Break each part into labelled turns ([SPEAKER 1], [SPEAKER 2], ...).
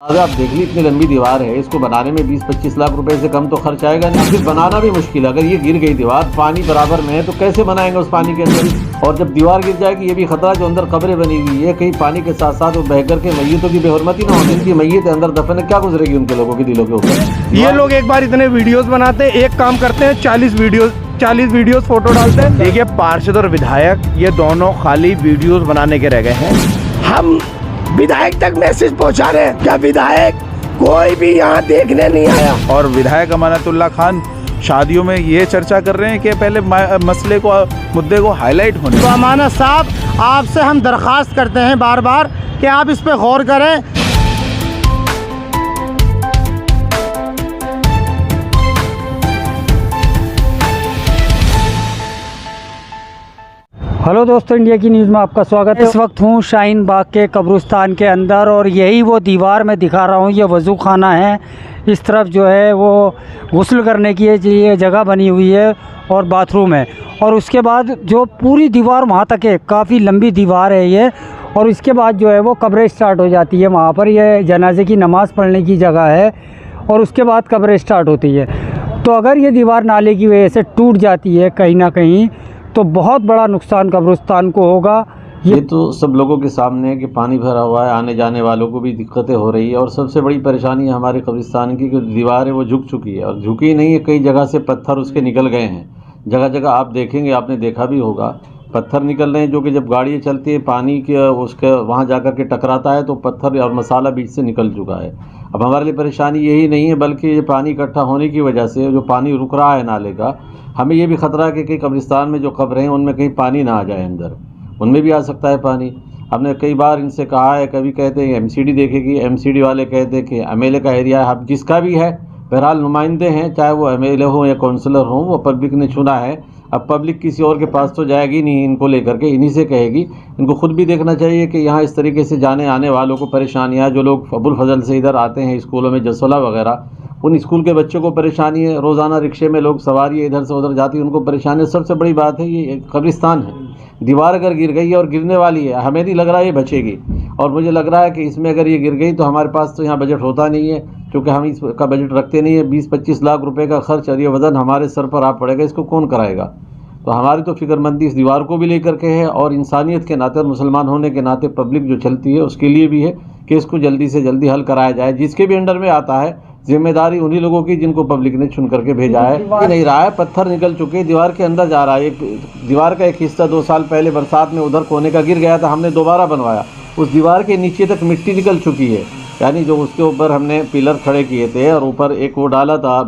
[SPEAKER 1] अगर आप देख ली इतनी लंबी दीवार है, इसको बनाने में 20-25 लाख रुपए से कम तो खर्च आएगा नहीं। फिर बनाना भी मुश्किल है। अगर ये गिर गई दीवार पानी बराबर में है तो कैसे बनाएंगे उस पानी के अंदर। और जब दीवार गिर जाएगी ये भी खतरा जो अंदर कब्रें बनी हुई है, कहीं पानी के साथ साथ वो बहकर के मैयतों की बेहरमती ना हो। इनकी मैयत अंदर दफन है, क्या गुजरेगी उनके लोगों के दिलों के ऊपर।
[SPEAKER 2] ये लोग एक बार इतने वीडियोस बनाते हैं, एक काम करते हैं 40 वीडियोस फोटो डालते हैं। देखिए पार्षद और विधायक ये दोनों खाली वीडियोस बनाने के रह गए हैं। हम विधायक तक मैसेज पहुंचा रहे हैं, क्या विधायक कोई भी यहाँ देखने नहीं आया।
[SPEAKER 3] और विधायक अमानतुल्लाह खान शादियों में ये चर्चा कर रहे हैं कि पहले मसले को मुद्दे को हाईलाइट होने।
[SPEAKER 2] तो अमानत साहब आपसे हम दरख्वास्त करते हैं बार बार कि आप इस पे गौर करें। हेलो दोस्तों, इंडिया की न्यूज़ में आपका स्वागत है। इस वक्त हूँ शाहीन बाग के कब्रिस्तान के अंदर और यही वो दीवार मैं दिखा रहा हूँ, ये वज़ू खाना है। इस तरफ जो है वो गुस्ल करने की ये जगह बनी हुई है और बाथरूम है। और उसके बाद जो पूरी दीवार वहाँ तक है, काफ़ी लंबी दीवार है ये। और इसके बाद जो है वो कब्रें स्टार्ट हो जाती है वहाँ पर। ये जनाजे की नमाज़ पढ़ने की जगह है और उसके बाद कब्रें स्टार्ट होती है। तो अगर ये दीवार नाले की वजह से टूट जाती है कहीं ना कहीं तो बहुत बड़ा नुकसान कब्रिस्तान को होगा।
[SPEAKER 1] ये तो सब लोगों के सामने है कि पानी भरा हुआ है, आने जाने वालों को भी दिक्कतें हो रही है। और सबसे बड़ी परेशानी है हमारे कब्रिस्तान की कि दीवार है वो झुक चुकी है। और झुकी नहीं है, कई जगह से पत्थर उसके निकल गए हैं। जगह जगह आप देखेंगे, आपने देखा भी होगा, पत्थर निकल रहे हैं जो कि जब गाड़ी चलती है पानी के उसके वहाँ जाकर के टकराता है तो पत्थर और मसाला बीच से निकल चुका है। अब हमारे लिए परेशानी यही नहीं है, बल्कि ये पानी इकट्ठा होने की वजह से जो पानी रुक रहा है नाले का, हमें ये भी ख़तरा है कि कब्रिस्तान में जो कब्रें हैं उनमें कहीं पानी ना आ जाए अंदर, उनमें भी आ सकता है पानी। हमने कई बार इनसे कहा है, कभी कहते हैं एमसीडी देखेगी, एमसीडी वाले कहते हैं कि एमएलए का एरिया है। अब जिसका भी है, बहरहाल नुमाइंदे हैं, चाहे वो एमएलए हो या काउंसलर हो, वो पब्लिक ने चुना है। अब पब्लिक किसी और के पास तो जाएगी नहीं इनको लेकर के, इन्हीं से कहेगी। इनको खुद भी देखना चाहिए कि यहाँ इस तरीके से जाने आने वालों को परेशानियाँ, जो लोग अबुल फजल से इधर आते हैं स्कूलों में, जसोला वगैरह, उन स्कूल के बच्चों को परेशानी है। रोज़ाना रिक्शे में लोग सवारी इधर से उधर जाती है, उनको परेशानी है। सबसे बड़ी बात है ये कब्रिस्तान है। दीवार अगर गिर गई है और गिरने वाली है, हमें नहीं लग रहा है ये बचेगी। और मुझे लग रहा है कि इसमें अगर ये गिर गई तो हमारे पास तो यहाँ बजट होता नहीं है, क्योंकि हम इसका बजट रखते नहीं है। 20-25 लाख रुपए का खर्च और ये वज़न हमारे सर पर आ पड़ेगा, इसको कौन कराएगा। तो हमारी तो फिक्रमंदी इस दीवार को भी लेकर के है और इंसानियत के नाते और मुसलमान होने के नाते पब्लिक जो चलती है उसके लिए भी है कि इसको जल्दी से जल्दी हल कराया जाए। जिसके भी अंडर में आता है, जिम्मेदारी उन्हीं लोगों की जिनको पब्लिक ने चुन करके भेजा है। नहीं रहा है, पत्थर निकल चुके, दीवार के अंदर जा रहा है। दीवार का एक हिस्सा 2 साल पहले बरसात में उधर कोने का गिर गया था, हमने दोबारा बनवाया। उस दीवार के नीचे तक मिट्टी निकल चुकी है, यानी जो उसके ऊपर हमने पिलर खड़े किए थे और ऊपर एक वो डाला था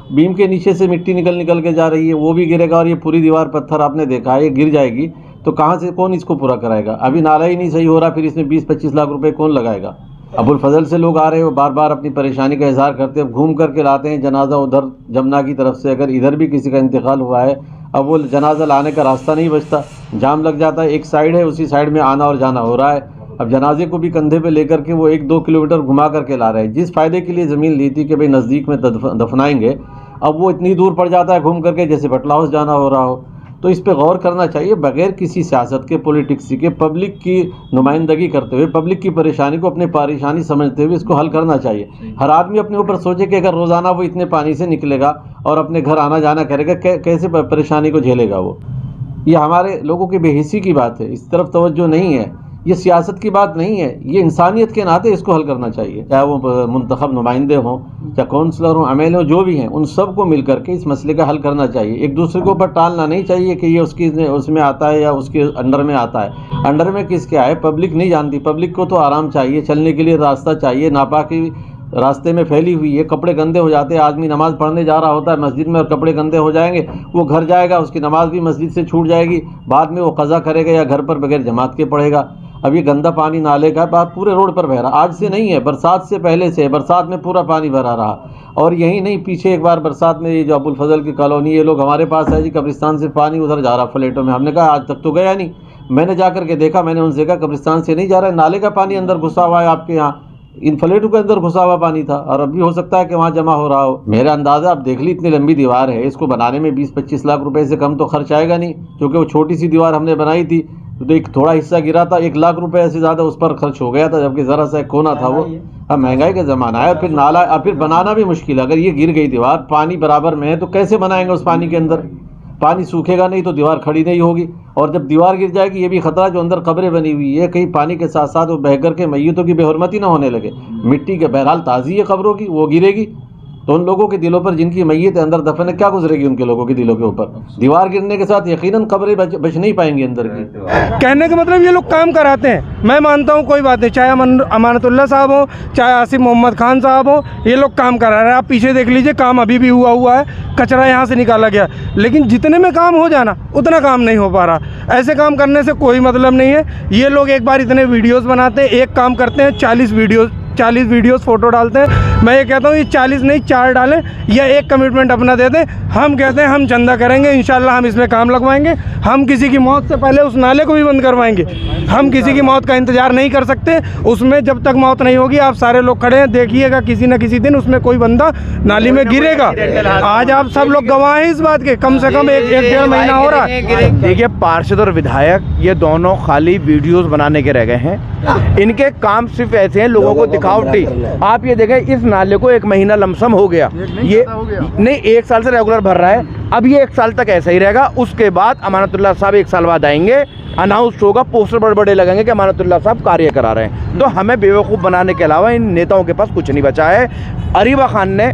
[SPEAKER 1] बीम के नीचे से मिट्टी निकल के जा रही है, वो भी गिरेगा। और ये पूरी दीवार पत्थर आपने देखा है, ये गिर जाएगी तो कहाँ से कौन इसको पूरा कराएगा। अभी नाला ही नहीं सही हो रहा, फिर इसमें 20-25 लाख रुपए कौन लगाएगा। अबुल फजल से लोग आ रहे हैं, वो बार बार अपनी परेशानी का इजहार करते हैं, घूम करके लाते हैं जनाजा उधर जमुना की तरफ से। अगर इधर भी किसी का इंतकाल हुआ है, अब वो जनाजा लाने का रास्ता नहीं बचता, जाम लग जाता है। एक साइड है, उसी साइड में आना और जाना हो रहा है। अब जनाजे को भी कंधे पे लेकर के वो 1-2 किलोमीटर घुमा करके ला रहे हैं। जिस फ़ायदे के लिए ज़मीन ली थी कि भाई नज़दीक में दफनाएंगे, अब वो इतनी दूर पड़ जाता है घूम करके, जैसे बटला हाउस जाना हो रहा हो। तो इस पे गौर करना चाहिए, बगैर किसी सियासत के, पॉलिटिक्स के, पब्लिक की नुमाइंदगी करते हुए, पब्लिक की परेशानी को अपनी परेशानी समझते हुए इसको हल करना चाहिए। हर आदमी अपने ऊपर सोचे कि अगर रोज़ाना वो इतने पानी से निकलेगा और अपने घर आना जाना करेगा, कैसे परेशानी को झेलेगा वो। ये हमारे लोगों की बेहिसी की बात है, इस तरफ तवज्जो नहीं है। ये सियासत की बात नहीं है, ये इंसानियत के नाते इसको हल करना चाहिए। चाहे वो मुंतखब नुमाइंदे हों, चाहे काउंसलर हों, एमएलए हो, जो भी हैं, उन सब को मिल करके इस मसले का हल करना चाहिए। एक दूसरे के ऊपर टालना नहीं चाहिए कि ये उसमें आता है या उसके अंडर में आता है। अंडर में किसके आए पब्लिक नहीं जानती। पब्लिक को तो आराम चाहिए, चलने के लिए रास्ता चाहिए। नापाकी रास्ते में फैली हुई है, कपड़े गंदे हो जाते हैं। आदमी नमाज़ पढ़ने जा रहा होता है मस्जिद में और कपड़े गंदे हो जाएंगे, वो घर जाएगा, उसकी नमाज़ भी मस्जिद से छूट जाएगी, बाद में वो क़ज़ा करेगा या घर पर बगैर जमात के पढ़ेगा। अब ये गंदा पानी नाले का बात पूरे रोड पर बह रहा, आज से नहीं है, बरसात से पहले से। बरसात में पूरा पानी भरा रहा। और यही नहीं, पीछे एक बार बरसात में ये जो अबुल फजल की कॉलोनी, ये लोग हमारे पास है जी, कब्रिस्तान से पानी उधर जा रहा फ्लैटों में। हमने कहा आज तक तो गया नहीं। मैंने जा करके देखा, मैंने उनसे कहा कब्रिस्तान से नहीं जा रहा है, नाले का पानी अंदर घुसा हुआ है आपके यहाँ। इन फ्लैटों के अंदर घुसा हुआ पानी था और अभी हो सकता है कि वहाँ जमा हो रहा हो। मेरा अंदाज़ा, आप देख ली इतनी लंबी दीवार है, इसको बनाने में 20-25 लाख रुपए से कम तो खर्च आएगा नहीं, क्योंकि वो छोटी सी दीवार हमने बनाई थी तो एक थोड़ा हिस्सा गिरा था, 1 लाख रुपए से ज़्यादा उस पर खर्च हो गया था, जबकि ज़रा सा एक कोना था वो। अब महंगाई का ज़माना है और फिर नाला, अब फिर बनाना भी मुश्किल है। अगर ये गिर गई दीवार, पानी बराबर में है, तो कैसे बनाएंगे उस पानी के अंदर? पानी सूखेगा नहीं तो दीवार खड़ी नहीं होगी। और जब दीवार गिर जाएगी ये भी खतरा, जो अंदर कब्रें बनी हुई है, कहीं पानी के साथ साथ वो बह कर के मैयतों की बेहुरमती ना होने लगे। मिट्टी के बहरहाल ताज़ी है कब्रों की, वो गिरेगी तो उन लोगों के दिलों पर जिनकी मैयत अंदर दफन है, क्या गुजरेगी उनके लोगों के दिलों के ऊपर? दीवार गिरने के साथ यकीनन कब्रें बच नहीं पाएंगी अंदर की।
[SPEAKER 4] कहने का मतलब ये लोग काम कराते हैं, मैं मानता हूँ, कोई बात नहीं, चाहे अमानतुल्लाह साहब हो, चाहे आसिफ मोहम्मद खान साहब हो, ये लोग काम करा रहे हैं। आप पीछे देख लीजिए, काम अभी भी हुआ है, कचरा यहाँ से निकाला गया, लेकिन जितने में काम हो जाना उतना काम नहीं हो पा रहा। ऐसे काम करने से कोई मतलब नहीं है। ये लोग एक बार इतने वीडियोस बनाते हैं, एक काम करते हैं 40 वीडियोस फोटो डालते हैं। मैं ये कहता हूँ ये 40 नहीं 4 डालें, या एक कमिटमेंट अपना दे दें। हम कहते हैं हम चंदा करेंगे, इंशाल्लाह हम इसमें काम लगवाएंगे। हम किसी की मौत से पहले उस नाले को भी बंद करवाएंगे। हम किसी की मौत का इंतज़ार नहीं कर सकते, उसमें जब तक मौत नहीं होगी आप सारे लोग खड़े हैं, देखिएगा किसी न किसी दिन उसमें कोई बंदा नाली में गिरेगा। आज आप सब लोग गवाह हैं इस बात के, कम से कम एक 1.5 महीना हो रहा है।
[SPEAKER 5] देखिए, पार्षद और विधायक ये दोनों खाली वीडियोस बनाने के रह गए हैं। इनके काम सिर्फ ऐसे हैं, लोगों को दिखावटी। आप ये देखें, इस नाले को 1 महीना लमसम हो गया, ये नहीं 1 साल से रेगुलर भर रहा है। अब ये 1 साल तक ऐसा ही रहेगा। उसके बाद अमानतुल्लाह साहब 1 साल बाद आएंगे, अनाउंस होगा, पोस्टर बड़े बड़े लगेंगे कि अमानतुल्लाह साहब कार्य करा रहे हैं। तो हमें बेवकूफ़ बनाने के अलावा इन नेताओं के पास कुछ नहीं बचा है। अरीबा खान ने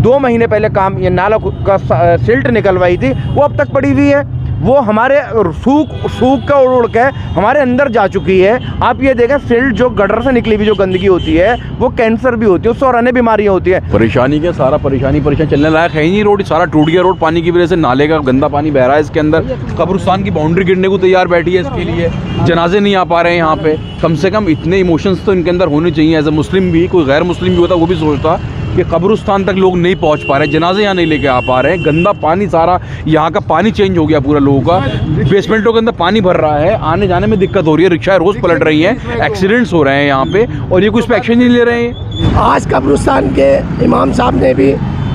[SPEAKER 5] 2 महीने पहले काम, ये नाला का सिल्ट निकलवाई थी, वो अब तक पड़ी हुई है। वो हमारे सूख का उड़ के हमारे अंदर जा चुकी है। आप ये देखें, सिल्ट जो गटर से निकली हुई जो गंदगी होती है वो कैंसर भी होती है, उससे और अन्य बीमारियाँ होती है।
[SPEAKER 6] परेशानी क्या, सारा परेशानी चलने लायक है ही नहीं। रोड सारा टूट गया, रोड पानी की वजह से, नाले का गंदा पानी बह रहा है इसके अंदर। कब्रिस्तान की बाउंड्री गिरने को तैयार बैठी है इसके लिए, जनाजे नहीं आ पा रहे हैं यहाँ पे। कम से कम इतने इमोशंस तो इनके अंदर होने चाहिए। एज ए मुस्लिम भी, कोई गैर मुस्लिम भी होता वो भी सोचता कि कब्रिस्तान तक लोग नहीं पहुँच पा रहे, जनाजे यहाँ नहीं लेके आ पा रहे हैं। गंदा पानी, सारा यहाँ का पानी चेंज हो गया पूरा लोगों का। बेसमेंटों के अंदर पानी भर रहा है, आने जाने में दिक्कत हो रही है, रिक्शा रोज़ पलट रही हैं, एक्सीडेंट्स हो रहे हैं यहाँ पे, और ये कुछ पे एक्शन नहीं ले रहे हैं।
[SPEAKER 7] आज कब्रिस्तान के इमाम साहब ने भी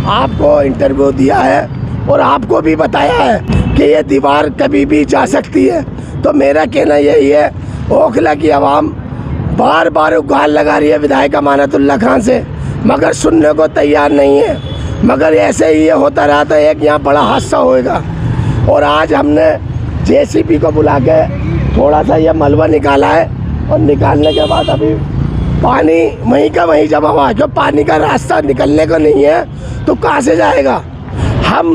[SPEAKER 7] आपको इंटरव्यू दिया है और आपको भी बताया है कि ये दीवार कभी भी जा सकती है। तो मेरा कहना यही है, ओखला की आवाम बार बार गुहार लगा रही है विधायक अमानतुल्लाह खान से, मगर सुनने को तैयार नहीं है। मगर ऐसे ही ये होता रहा तो एक यहाँ बड़ा हादसा होएगा। और आज हमने JCB को बुला के थोड़ा सा ये मलबा निकाला है, और निकालने के बाद अभी पानी वहीं का वहीं जमा हुआ है। क्यों? पानी का रास्ता निकलने को नहीं है तो कहाँ से जाएगा? हम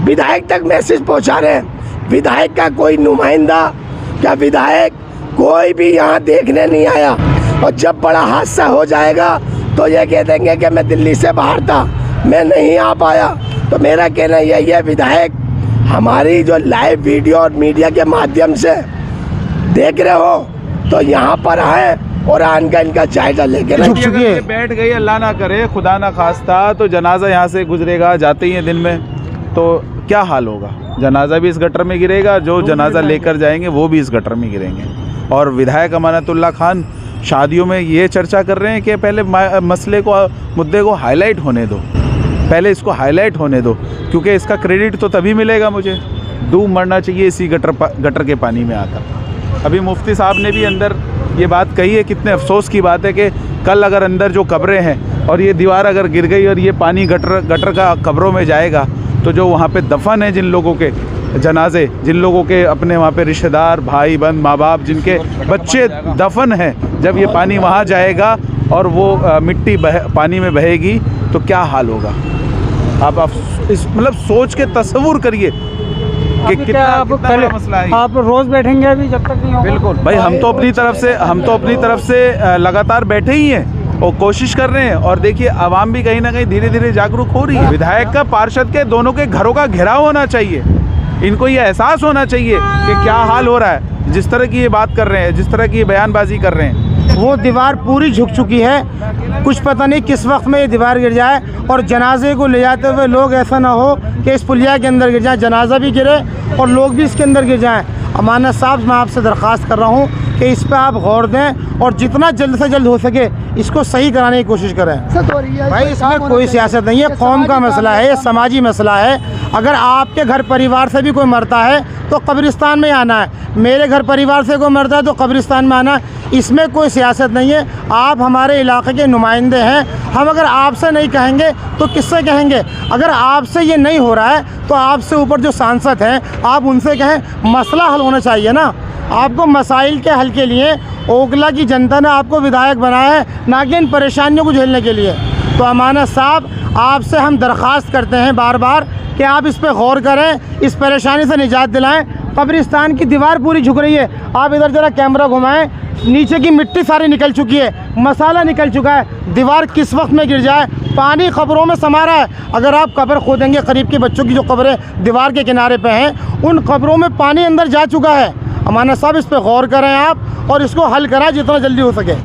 [SPEAKER 7] विधायक तक मैसेज पहुँचा रहे हैं, विधायक का कोई नुमाइंदा, क्या विधायक कोई भी यहाँ देखने नहीं आया। और जब बड़ा हादसा हो जाएगा तो ये कह देंगे कि मैं दिल्ली से बाहर था, मैं नहीं आ पाया। तो मेरा कहना यही है, विधायक हमारी जो लाइव वीडियो और मीडिया के माध्यम से देख रहे हो तो यहाँ पर आए और आन का इनका जायजा लेके
[SPEAKER 3] बैठ गई, अल्लाह ना करे, खुदा ना खास्ता, तो जनाजा यहाँ से गुजरेगा जाते ही हैं दिन में, तो क्या हाल होगा? जनाजा भी इस गटर में गिरेगा, जो जनाजा लेकर जाएंगे वो भी इस गटर में गिरेंगे। और विधायक अमानतुल्लाह खान शादियों में ये चर्चा कर रहे हैं कि पहले मसले को, मुद्दे को हाईलाइट होने दो, पहले इसको हाईलाइट होने दो, क्योंकि इसका क्रेडिट तो तभी मिलेगा मुझे। डूब मरना चाहिए इसी गटर के पानी में आकर। अभी मुफ्ती साहब ने भी अंदर ये बात कही है, कितने अफसोस की बात है कि कल अगर अंदर जो कब्रें हैं और ये दीवार अगर गिर गई और ये पानी गटर का कब्रों में जाएगा, तो जो वहाँ पे दफन है, जिन लोगों के जनाजे, जिन लोगों के अपने वहाँ पे रिश्तेदार, भाई बहन, माँ बाप, जिनके बच्चे दफन हैं, जब ये पानी वहाँ जाएगा और वो मिट्टी पानी में बहेगी तो क्या हाल होगा? आप इस मतलब सोच के तस्वुर करिए कि कितना बड़ा मसला है।
[SPEAKER 2] आप रोज बैठेंगे अभी जब तक नहीं होगा?
[SPEAKER 3] बिल्कुल भाई, हम तो अपनी तरफ से लगातार बैठे ही हैं और कोशिश कर रहे हैं। और देखिए, आवाम भी कहीं ना कहीं धीरे धीरे जागरूक हो रही है। विधायक का, पार्षद के, दोनों के घरों का घेराव होना चाहिए। इनको ये एहसास होना चाहिए कि क्या हाल हो रहा है। जिस तरह की ये बात कर रहे हैं, जिस तरह की ये बयानबाजी कर रहे हैं,
[SPEAKER 4] वो दीवार पूरी झुक चुकी है। कुछ पता नहीं किस वक्त में ये दीवार गिर जाए और जनाजे को ले जाते हुए लोग ऐसा ना हो कि इस पुलिया के अंदर गिर जाए, जनाजा भी गिरे और लोग भी इसके अंदर गिर जाएं। अमानत साहब, मैं आपसे दरख्वास्त कर रहा हूँ कि इस पर आप गौर दें और जितना जल्द से जल्द हो सके इसको सही कराने की कोशिश करें। भाई, इसमें कोई सियासत नहीं है, कौम का मसला है, ये समाजी मसला है। अगर आपके घर परिवार से भी कोई मरता है तो कब्रिस्तान में आना है, मेरे घर परिवार से कोई मरता है तो कब्रिस्तान में आना है। इसमें कोई सियासत नहीं है। आप हमारे इलाके के नुमाइंदे हैं, हम अगर आपसे नहीं कहेंगे तो किससे कहेंगे? अगर आपसे ये नहीं हो रहा है तो आपसे ऊपर जो सांसद हैं आप उनसे कहें। मसला हल होना चाहिए ना। आपको मसाइल के हल के लिए ओखला की जनता ने आपको विधायक बनाया है, ना कि इन परेशानियों को झेलने के लिए। तो अमानत साहब, आपसे हम दरख्वास्त करते हैं बार बार कि आप इस पर गौर करें, इस परेशानी से निजात दिलाएं। कब्रिस्तान की दीवार पूरी झुक रही है, आप इधर ज़रा कैमरा घुमाएं, नीचे की मिट्टी सारी निकल चुकी है, मसाला निकल चुका है, दीवार किस वक्त में गिर जाए। पानी खबरों में समा रहा है। अगर आप कब्र खोदेंगे, करीब के बच्चों की जो कब्रें दीवार के किनारे पे हैं, उन कब्रों में पानी अंदर जा चुका है। अमानत साहब, इस पर गौर करें आप और इसको हल कराएं जितना जल्दी हो सके।